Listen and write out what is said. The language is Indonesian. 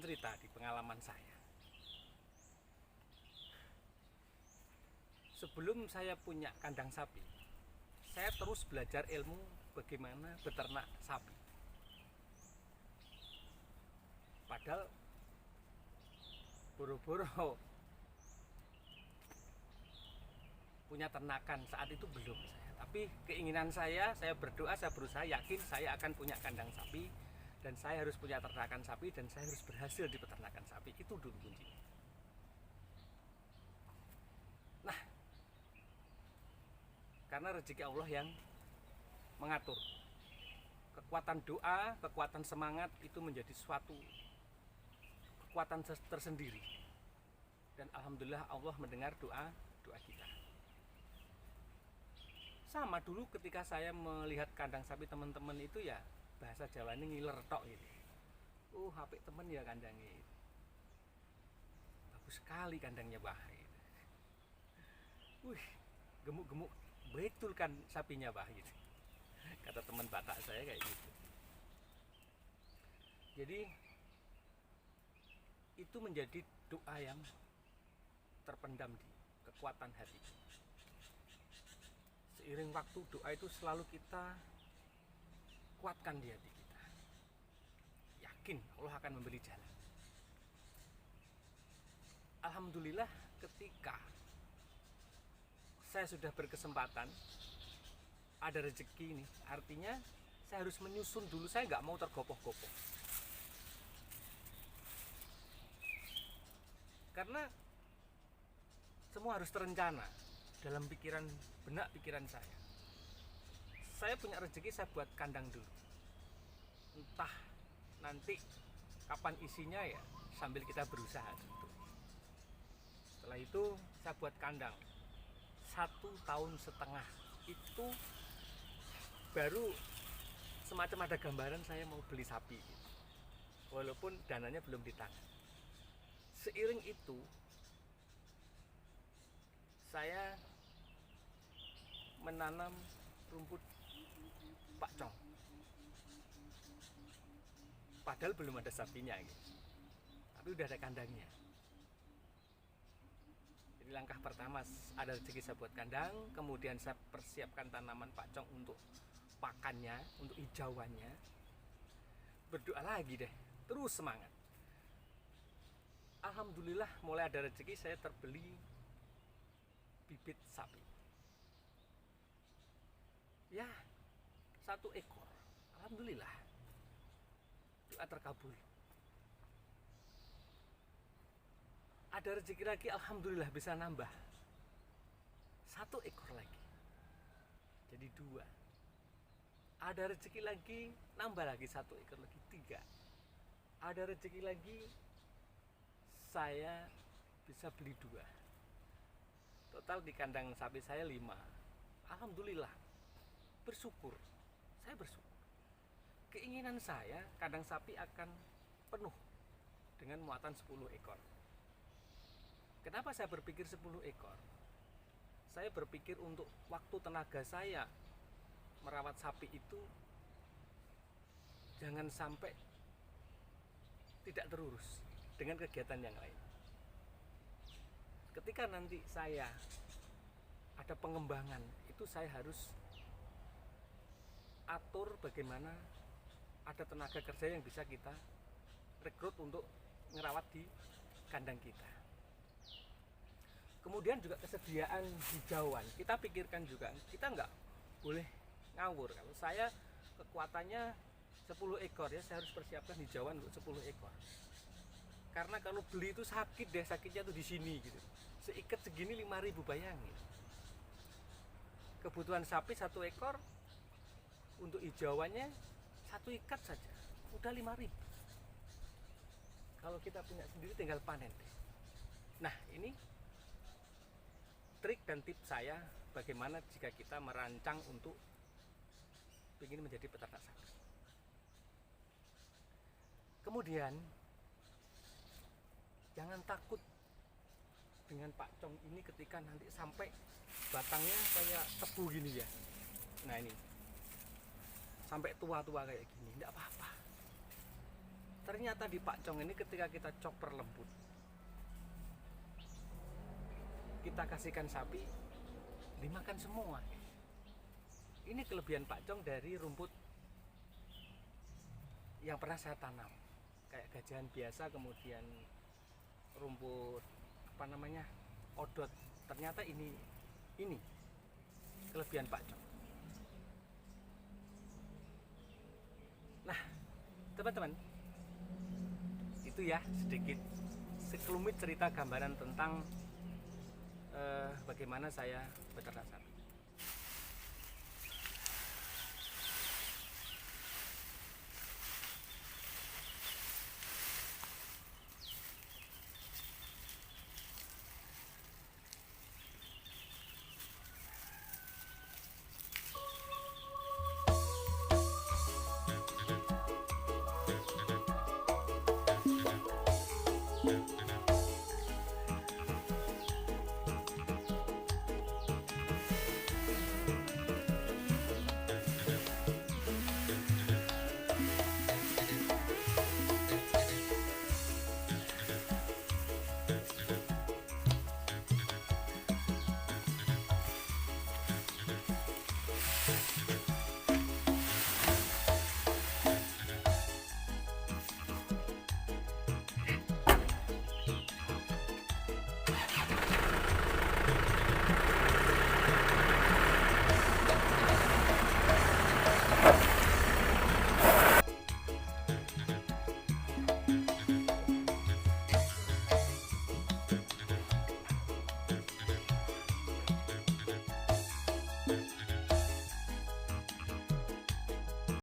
akan cerita di pengalaman saya. Sebelum saya punya kandang sapi, saya terus belajar ilmu bagaimana beternak sapi. Padahal boro-boro punya ternakan saat itu belum saya. Tapi keinginan saya berdoa, saya berusaha yakin saya akan punya kandang sapi dan saya harus punya ternakan sapi dan saya harus berhasil di peternakan sapi. Itu dulu kuncinya. Nah, karena rezeki Allah yang mengatur. Kekuatan doa, kekuatan semangat itu menjadi suatu kekuatan tersendiri. Dan alhamdulillah Allah mendengar doa kita. Sama dulu ketika saya melihat kandang sapi teman-teman itu ya bahasa Jawa ini ngiler tok gitu. HP temen ya kandangnya. Bagus sekali kandangnya Bah. Gemuk-gemuk betul kan sapinya Bah gitu. Kata teman Batak saya kayak gitu. Jadi itu menjadi doa yang terpendam di kekuatan hati. Seiring waktu doa itu selalu kita kuatkan di hati kita. Yakin Allah akan memberi jalan. Alhamdulillah ketika saya sudah berkesempatan ada rezeki ini, artinya saya harus menyusun dulu, saya nggak mau tergopoh-gopoh. Karena semua harus terencana dalam benak pikiran saya. Saya punya rezeki, saya buat kandang dulu. Entah nanti kapan isinya ya sambil kita berusaha tentu. Setelah itu saya buat kandang 1,5 tahun itu baru semacam ada gambaran saya mau beli sapi gitu. Walaupun dananya belum di tangan. Seiring itu saya menanam rumput pakcong. Padahal belum ada sapinya gitu. Tapi udah ada kandangnya. Jadi langkah pertama ada rezeki saya buat kandang, kemudian saya persiapkan tanaman pakcong untuk pakannya, untuk hijauannya. Berdoa lagi deh, terus semangat. Alhamdulillah mulai ada rezeki, saya terbeli bibit sapi. Ya, 1 ekor. Alhamdulillah. Doa terkabul. Ada rezeki lagi, alhamdulillah bisa nambah 1 ekor lagi. Jadi 2. Ada rezeki lagi, nambah lagi 1 ekor lagi, 3. Ada rezeki lagi, saya bisa beli 2. Total di kandang sapi saya 5. Alhamdulillah. Bersyukur. Saya bersyukur. Keinginan saya kandang sapi akan penuh dengan muatan 10 ekor. Kenapa saya berpikir 10 ekor? Saya berpikir untuk waktu tenaga saya merawat sapi itu jangan sampai tidak terurus dengan kegiatan yang lain. Ketika nanti saya ada pengembangan, itu saya harus atur bagaimana ada tenaga kerja yang bisa kita rekrut untuk ngerawat di kandang kita. Kemudian juga kesediaan hijauan, kita pikirkan juga, kita nggak boleh ngawur. Kalau saya kekuatannya 10 ekor ya, saya harus persiapkan hijauan untuk 10 ekor. Karena kalau beli itu sakit deh, sakitnya tuh di sini gitu. Seikat segini 5.000, bayangin. Kebutuhan sapi 1 ekor untuk hijauannya 1 ikat saja udah 5.000. Kalau kita punya sendiri tinggal panen deh. Nah, ini trik dan tips saya bagaimana jika kita merancang untuk ingin menjadi peternak sapi. Kemudian jangan takut dengan pakcong ini ketika nanti sampai batangnya kayak tebu gini ya. Nah ini sampai tua-tua kayak gini, tidak apa-apa. Ternyata di Pak Cong ini ketika kita chopper lembut, kita kasihkan sapi, dimakan semua. Ini kelebihan Pak Cong dari rumput yang pernah saya tanam, kayak gajahan biasa, kemudian rumput apa namanya, odot. Ternyata ini kelebihan Pak Cong. Nah, teman-teman, itu ya sedikit sekelumit cerita gambaran tentang bagaimana saya beternak sapi.